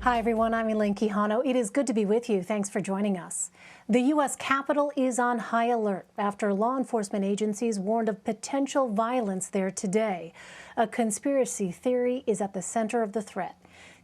Hi, everyone. I'm Elaine Quijano. It is good to be with you. Thanks for joining us. The U.S. Capitol is on high alert after law enforcement agencies warned of potential violence there today. A conspiracy theory is at the center of the threat.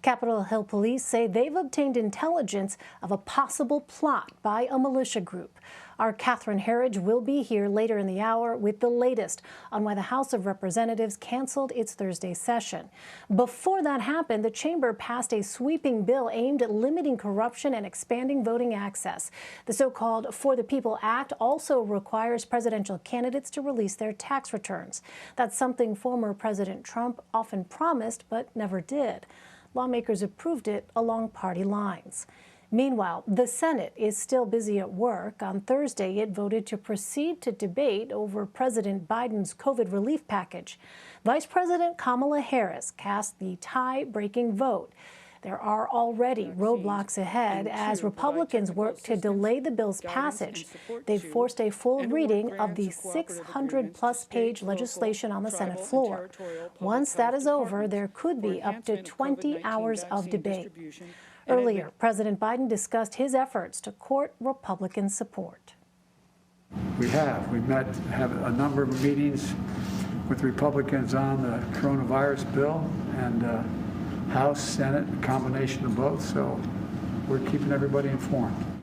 Capitol Hill police say they've obtained intelligence of a possible plot by a militia group. Our Catherine Herridge will be here later in the hour with the latest on why the House of Representatives canceled its Thursday session. Before that happened, the chamber passed a sweeping bill aimed at limiting corruption and expanding voting access. The so-called For the People Act also requires presidential candidates to release their tax returns. That's something former President Trump often promised but never did. Lawmakers approved it along party lines. Meanwhile, the Senate is still busy at work. On Thursday, it voted to proceed to debate over President Biden's COVID relief package. Vice President Kamala Harris cast the tie-breaking vote. There are already roadblocks ahead as Republicans work to delay the bill's passage. They've forced a full reading of the 600-plus page legislation on the Senate floor. Once that is over, there could be up to 20 hours of debate. Earlier, President Biden discussed his efforts to court Republican support. We've had a number of meetings with Republicans on the coronavirus bill and House, Senate, a combination of both, so we're keeping everybody informed.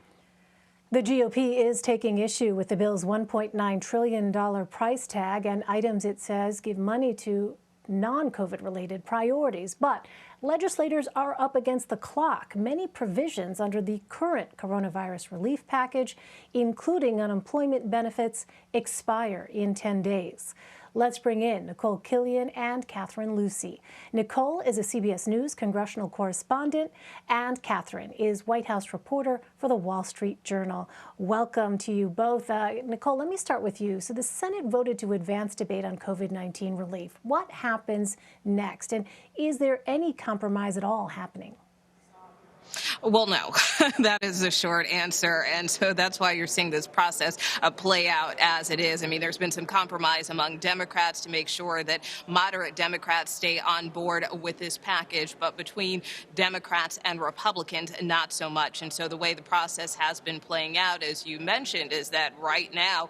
The GOP is taking issue with the bill's $1.9 trillion price tag and items it says give money to non-COVID-related priorities. But legislators are up against the clock. Many provisions under the current coronavirus relief package, including unemployment benefits, expire in 10 days. Let's bring in Nikole Killion and Catherine Lucey. Nikole is a CBS News congressional correspondent, and Catherine is White House reporter for the Wall Street Journal. Welcome to you both. Nikole, let me start with you. So the Senate voted to advance debate on COVID-19 relief. What happens next? And is there any compromise at all happening? Well, no, that is the short answer. And so that's why you're seeing this process play out as it is. I mean, there's been some compromise among Democrats to make sure that moderate Democrats stay on board with this package. But between Democrats and Republicans, not so much. And so the way the process has been playing out, as you mentioned, is that right now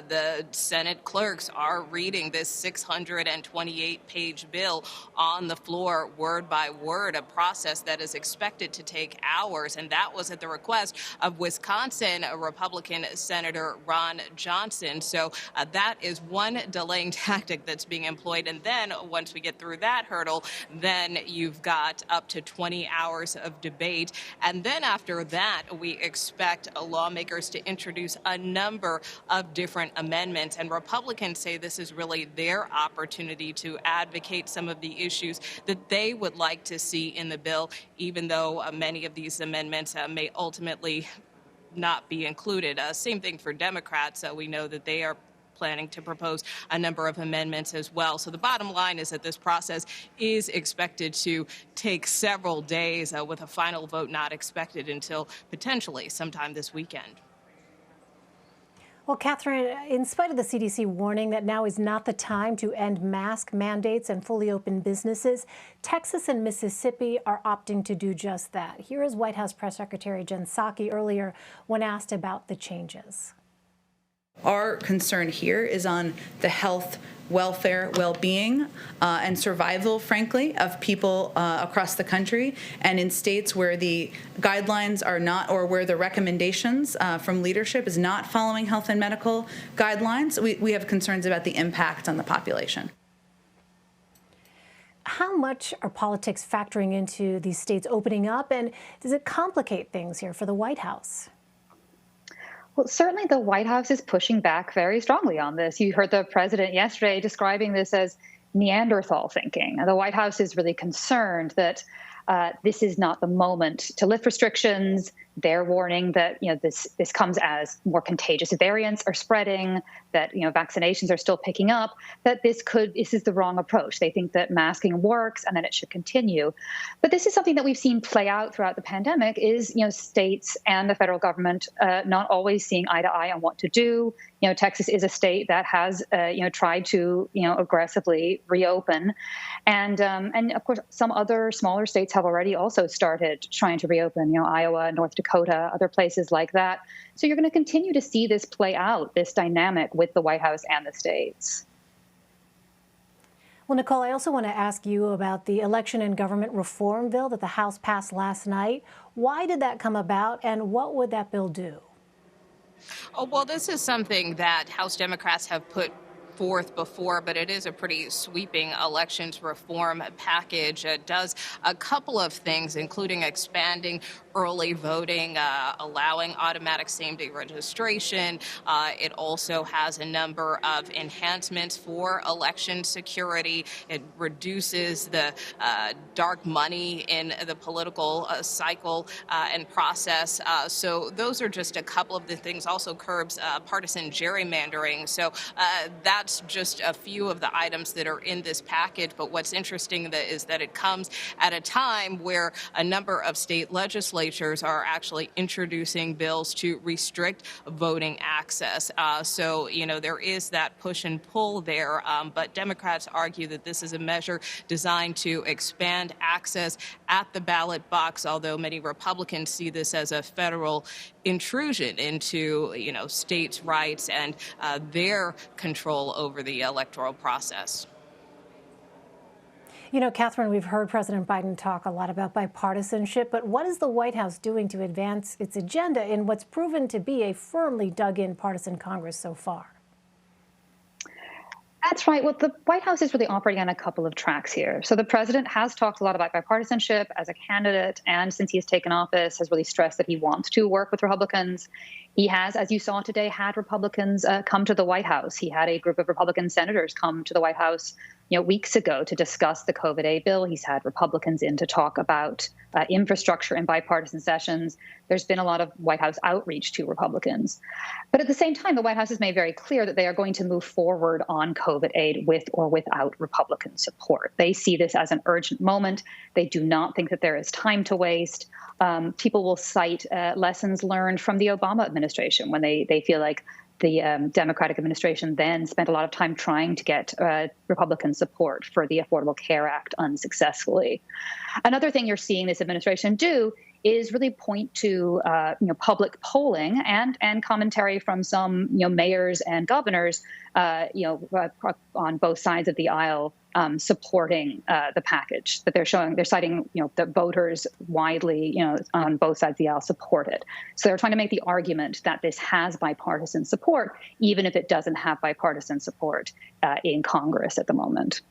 the Senate clerks are reading this 628-page bill on the floor word by word, a process that is expected to take hours, and that was at the request of Wisconsin Republican Senator Ron Johnson. So that is one delaying tactic that's being employed. And then once we get through that hurdle, then you've got up to 20 hours of debate. And then after that, we expect lawmakers to introduce a number of different amendments. And Republicans say this is really their opportunity to advocate some of the issues that they would like to see in the bill, even though many of these amendments may ultimately not be included. Same thing for Democrats. We know that they are planning to propose a number of amendments as well. So the bottom line is that this process is expected to take several days, with a final vote not expected until potentially sometime this weekend. Well, Catherine, in spite of the CDC warning that now is not the time to end mask mandates and fully open businesses, Texas and Mississippi are opting to do just that. Here is White House Press Secretary Jen Psaki earlier when asked about the changes. Our concern here is on the health, welfare, well-being, and survival, frankly, of people across the country. And in states where the guidelines are not, or where the recommendations from leadership is not following health and medical guidelines, we have concerns about the impact on the population. How much are politics factoring into these states opening up, and does it complicate things here for the White House? Well, certainly the White House is pushing back very strongly on this. You heard the president yesterday describing this as Neanderthal thinking. The White House is really concerned that this is not the moment to lift restrictions, They're warning that this comes as more contagious variants are spreading, that vaccinations are still picking up, that this is the wrong approach. They think that masking works and that it should continue. But this is something that we've seen play out throughout the pandemic, is states and the federal government not always seeing eye to eye on what to do. Texas is a state that has tried to aggressively reopen, and of course some other smaller states have already also started trying to reopen. Iowa, North Dakota, other places like that. So you're going to continue to see this play out, this dynamic with the White House and the states. Well, Nikole, I also want to ask you about the election and government reform bill that the House passed last night. Why did that come about, and what would that bill do? Oh, well, this is something that House Democrats have put forth before, but it is a pretty sweeping elections reform package. It does a couple of things, including expanding early voting, allowing automatic same-day registration. It also has a number of enhancements for election security. It reduces the dark money in the political cycle and process. So those are just a couple of the things. Also curbs partisan gerrymandering. So that's just a few of the items that are in this package. But what's interesting is that it comes at a time where a number of state legislatures are actually introducing bills to restrict voting access. So, there is that push and pull there. But Democrats argue that this is a measure designed to expand access at the ballot box, although many Republicans see this as a federal intrusion into, states' rights and their control over the electoral process. Catherine, we've heard President Biden talk a lot about bipartisanship, but what is the White House doing to advance its agenda in what's proven to be a firmly dug-in partisan Congress so far? That's right. Well, the White House is really operating on a couple of tracks here. So the president has talked a lot about bipartisanship as a candidate, and since he has taken office, has really stressed that he wants to work with Republicans. He has, as you saw today, had Republicans come to the White House. He had a group of Republican senators come to the White House weeks ago to discuss the COVID-A bill. He's had Republicans in to talk about infrastructure in bipartisan sessions. There's been a lot of White House outreach to Republicans. But at the same time, the White House has made very clear that they are going to move forward on COVID aid with or without Republican support. They see this as an urgent moment. They do not think that there is time to waste. People will cite lessons learned from the Obama administration when they feel like the Democratic administration then spent a lot of time trying to get Republican support for the Affordable Care Act unsuccessfully. Another thing you're seeing this administration do is really point to public polling and commentary from some mayors and governors on both sides of the aisle supporting the package that they're citing the voters widely on both sides of the aisle support it. So they're trying to make the argument that this has bipartisan support, even if it doesn't have bipartisan support in Congress at the moment.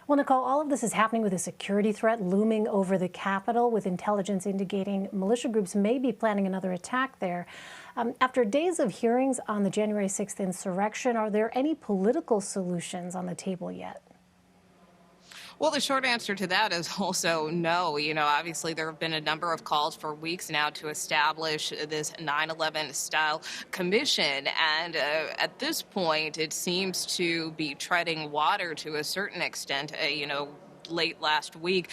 Well, Nikole, all of this is happening with a security threat looming over the Capitol, with intelligence indicating militia groups may be planning another attack there. After days of hearings on the January 6th insurrection, are there any political solutions on the table yet? Well, the short answer to that is also no. Obviously, there have been a number of calls for weeks now to establish this 9/11 style commission. And at this point, it seems to be treading water to a certain extent. Late last week,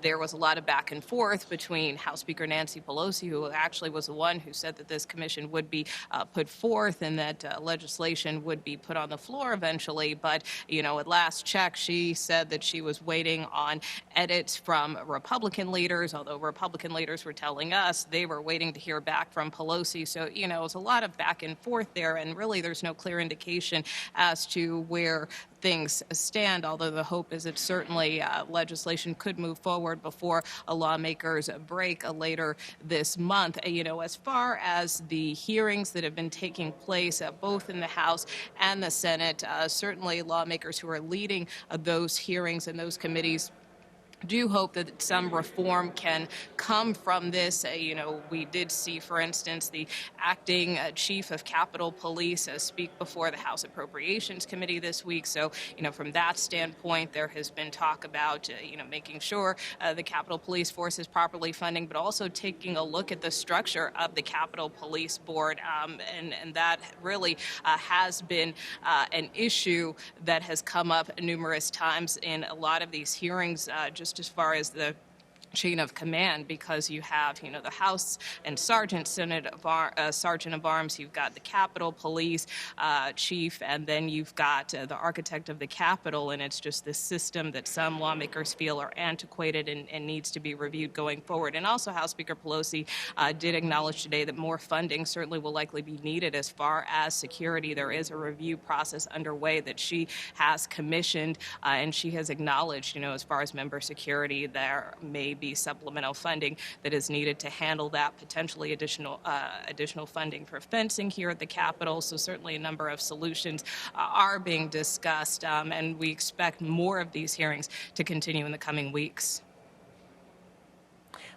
there was a lot of back and forth between House Speaker Nancy Pelosi, who actually was the one who said that this commission would be put forth and that legislation would be put on the floor eventually. But, at last check, she said that she was waiting on edits from Republican leaders, although Republican leaders were telling us they were waiting to hear back from Pelosi. So, it was a lot of back and forth there. And really, there's no clear indication as to where things stand, although the hope is that certainly legislation could move forward before a lawmakers break later this month. As far as the hearings that have been taking place both in the House and the Senate, certainly lawmakers who are leading those hearings and those committees do hope that some reform can come from this. We did see, for instance, the acting chief of Capitol Police speak before the House Appropriations Committee this week. So, from that standpoint, there has been talk about, making sure the Capitol Police Force is properly funding, but also taking a look at the structure of the Capitol Police Board. And that really has been an issue that has come up numerous times in a lot of these hearings, just as far as the chain of command, because you have, the House and Sergeant of Arms, you've got the Capitol Police Chief, and then you've got the Architect of the Capitol, and it's just this system that some lawmakers feel are antiquated and needs to be reviewed going forward. And also, House Speaker Pelosi did acknowledge today that more funding certainly will likely be needed as far as security. There is a review process underway that she has commissioned, and she has acknowledged, as far as member security, there may be supplemental funding that is needed to handle that, potentially additional funding for fencing here at the Capitol. So certainly a number of solutions are being discussed, and we expect more of these hearings to continue in the coming weeks.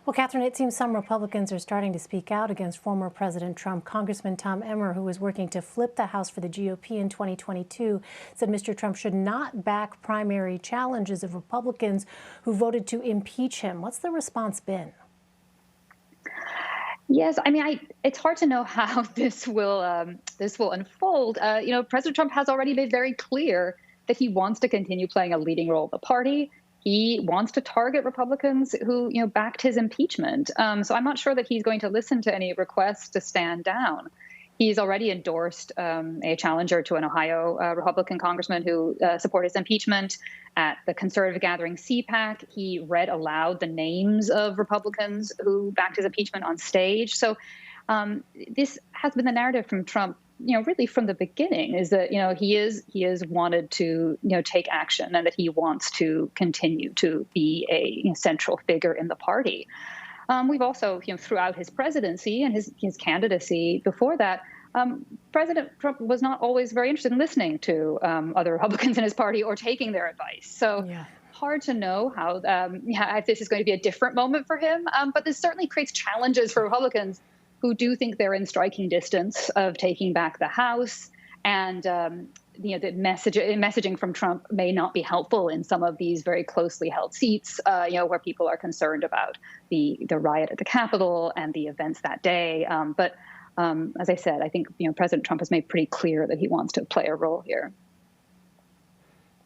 Well, Catherine, it seems some Republicans are starting to speak out against former President Trump. Congressman Tom Emmer, who was working to flip the House for the GOP in 2022, said Mr. Trump should not back primary challenges of Republicans who voted to impeach him. What's the response been? Yes, it's hard to know how this will unfold. President Trump has already made very clear that he wants to continue playing a leading role in the party. He wants to target Republicans who, backed his impeachment. So I'm not sure that he's going to listen to any requests to stand down. He's already endorsed a challenger to an Ohio Republican congressman who supported his impeachment. At the conservative gathering CPAC, he read aloud the names of Republicans who backed his impeachment on stage. So this has been the narrative from Trump, really from the beginning, is that, he is wanted to, take action, and that he wants to continue to be a central figure in the party. We've also, throughout his presidency and his candidacy before that, President Trump was not always very interested in listening to other Republicans in his party or taking their advice. So hard to know how, if this is going to be a different moment for him. But this certainly creates challenges for Republicans who do think they're in striking distance of taking back the House. And, the messaging from Trump may not be helpful in some of these very closely held seats, where people are concerned about the riot at the Capitol and the events that day. But as I said, I think, President Trump has made pretty clear that he wants to play a role here.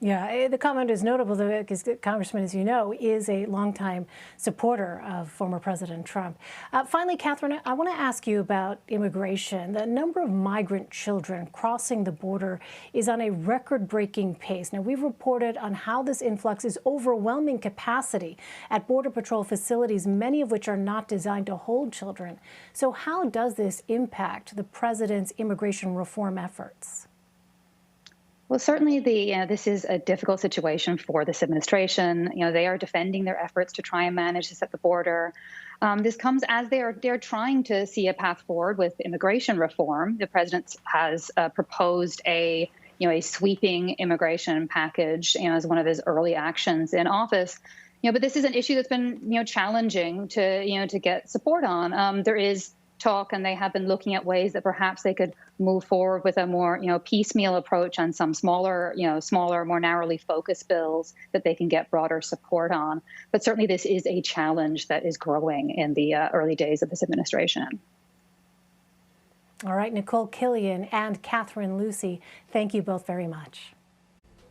Yeah, the comment is notable, though, because Congressman, as you know, is a longtime supporter of former President Trump. Finally, Catherine, I want to ask you about immigration. The number of migrant children crossing the border is on a record-breaking pace. Now, we've reported on how this influx is overwhelming capacity at Border Patrol facilities, many of which are not designed to hold children. So how does this impact the president's immigration reform efforts? Well, certainly this is a difficult situation for this administration. They are defending their efforts to try and manage this at the border. This comes as they're trying to see a path forward with immigration reform. The president has proposed a sweeping immigration package, as one of his early actions in office. But this is an issue that's been challenging to get support on. There is talk, and they have been looking at ways that perhaps they could move forward with a more, piecemeal approach on some smaller, more narrowly focused bills that they can get broader support on. But certainly this is a challenge that is growing in the early days of this administration. All right, Nikole, Killion, and Catherine Lucey, thank you both very much.